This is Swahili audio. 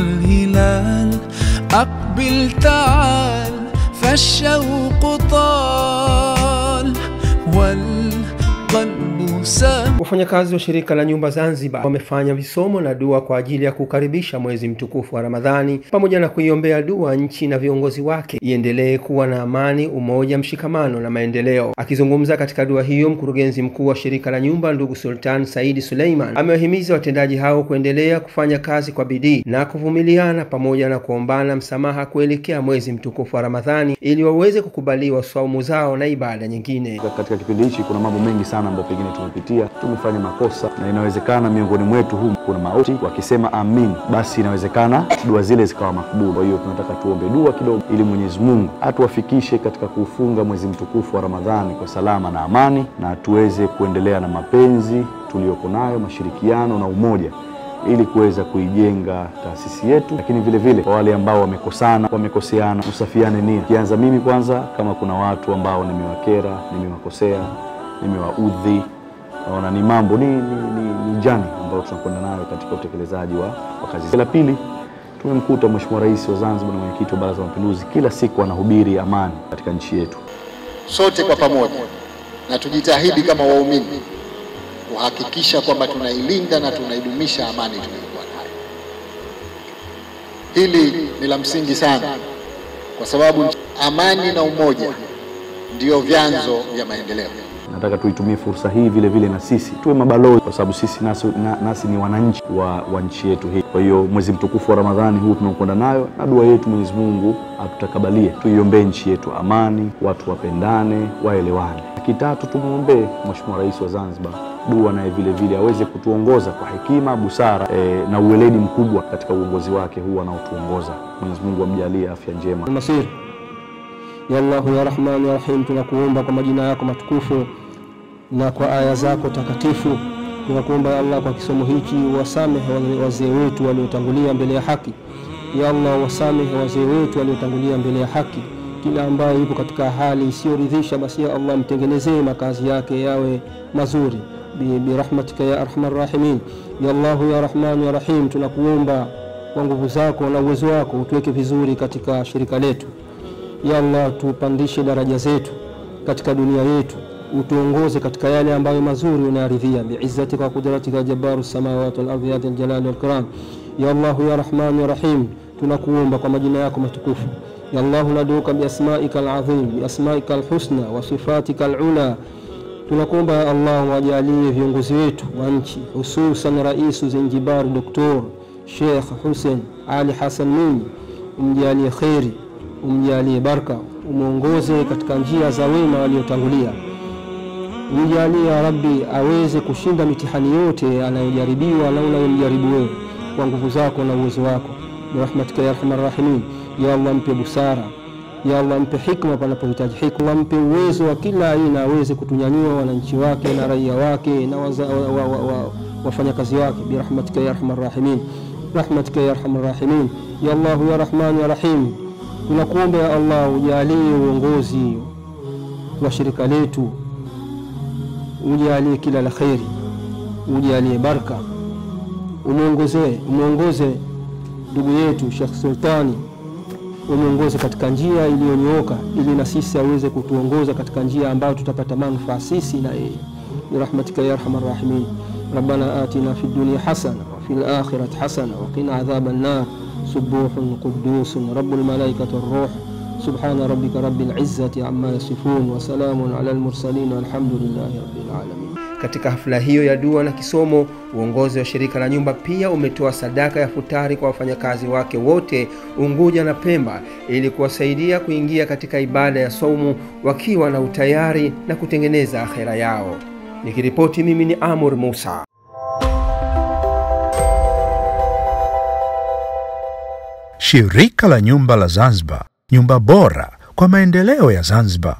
الهلال أقبل تعال فالشوق طال والقلب سام. Wafanyakazi wa shirika la nyumba Zanzibar wamefanya visomo na dua kwa ajili ya kukaribisha mwezi mtukufu wa Ramadhani pamoja na kuiombea dua nchi na viongozi wake iendelee kuwa na amani, umoja, mshikamano na maendeleo. Akizungumza katika dua hiyo, mkurugenzi mkuu wa shirika la nyumba ndugu Sultan Said Suleiman amewahimiza watendaji hao kuendelea kufanya kazi kwa bidii na kuvumiliana pamoja na kuombana msamaha kuelekea mwezi mtukufu wa Ramadhani ili waweze kukubaliwa saumu zao na ibada nyingine. Katika kipindi hichi kuna mambo mengi sana ambayo pengine tumepitia, tumefanya makosa, na inawezekana miongoni mwetu kuna mauti. Wakisema amin, basi inawezekana dua zile zikawa makubuli. Kwa hiyo tunataka tuombe dua kidogo ili Mwenyezi Mungu atuwafikishe katika kufunga mwezi mtukufu wa Ramadhani kwa salama na amani, na tuweze kuendelea na mapenzi tuliyoko nayo, mashirikiano na umoja, ili kuweza kuijenga taasisi yetu. Lakini vile vile kwa wale ambao wamekoseana, usafiane nia. Kianza mimi kwanza, kama kuna watu ambao nimewakera, nimewakosea, nimewaudhi, naona ni mambo ni jani ambao tunakwenda nayo katika utekelezaji wa kazi. La pili, tumemkuta Mheshimiwa Rais wa Zanzibar na Mwenyekiti wa Baraza la Mapinduzi kila siku anahubiri amani katika nchi yetu. Sote kwa pamoja na tujitahidi kama waumini kuhakikisha kwamba tunailinda na tunaidumisha amani tuliyokuwa nayo. Hili ni la msingi sana, kwa sababu amani na umoja ndio vyanzo vya maendeleo. Nataka tuitumie fursa hii vile vile na sisi tuwe mabalozi, kwa sababu sisi nasi ni wananchi wa nchi yetu hii. Kwa hiyo mwezi mtukufu wa Ramadhani huu tunakwenda nayo, na dua yetu Mwenyezi Mungu atutakabalie. Tuiombee nchi yetu amani, watu wapendane, waelewane. Kitatu, tumuombee Mheshimiwa Rais wa Zanzibar dua naye vile vile aweze kutuongoza kwa hekima, busara na uweledi mkubwa katika uongozi wake huu anaotuongoza. Mwenyezi Mungu amjalie afya njema. Masir. Ya Allah ya Rahman ya Rahim, tunakuomba kwa majina yako matukufu na kwa aya zako takatifu, tunakuomba ya Allah kwa kisomo hichi wasamehe wazee wetu waliotangulia mbele ya haki. Ya Allah, wasamehe wazee wetu waliotangulia mbele ya haki. Kila ambaye yupo katika hali isiyoridhisha, basi ya Allah mtengenezee makazi yake yawe mazuri bi rahmatika ya arhamar rahimin. Ya Allah ya Rahman ya Rahim, tunakuomba kwa nguvu zako na uwezo wako utuweke vizuri katika shirika letu. Ya Allah, tupandishe daraja zetu katika dunia yetu, utuongoze katika yale ambayo mazuri unayaridhia biizzatika wa qudratika jabbaru samawati wal ardi ya dhal jalali wal ikram. Ya Allah ya Rahman ya Rahim, tunakuomba kwa majina yako matukufu. Ya Allah, naduka bi asma'ika al-azim, bi asma'ika al-husna wa sifatika al-ula. Tunakuomba ya Allah wajalie viongozi wetu wa nchi, hususan Rais Zanzibar Dr. Sheikh Hussein Ali Hassan Mwinyi, umjalie khairi, umjalie baraka, umuongoze katika njia za wema waliotangulia. Umjalie ya Rabbi aweze kushinda mitihani yote anayojaribiwa na unayomjaribu wewe kwa nguvu zako na uwezo wako. Bi rahmatika ya arhamar rahimin. Ya Allah, mpe busara. Ya Allah, mpe hikma panapohitaji hikma. Mpe uwezo wa kila aina aweze kutunyanyua wananchi wake na raia wake na wafanyakazi wake. Bi rahmatika ya arhamar rahimin. Rahmatika ya arhamar rahimin. Ya Allah ya Rahman ya Rahim, tunakuomba ya Allah ujalie uongozi wa shirika letu, ujalie kila la khairi, ujalie baraka, umuongoze ndugu yetu Sheikh Sultani, umuongoze katika njia iliyonyooka, ili na sisi aweze kutuongoza katika njia ambayo tutapata manufaa sisi na yeye. Bi rahmatika ya arhamar rahimin. Rabbana atina fid dunya hasana wa fil akhirati hasana wa qina adhaban nar. Subuhun qudusun rabbul malaikati war-ruh. Subhana rabbika rabbil izzati amma yasifun wa salamun ala al-mursalin walhamdulillahi rabbil alamin. Katika hafla hiyo ya dua na kisomo, uongozi wa shirika la nyumba pia umetoa sadaka ya futari kwa wafanyakazi wake wote Unguja na Pemba ili kuwasaidia kuingia katika ibada ya saumu wakiwa na utayari na kutengeneza akhera yao. Nikiripoti mimi ni Amur Musa. Shirika la nyumba la Zanzibar, nyumba bora kwa maendeleo ya Zanzibar.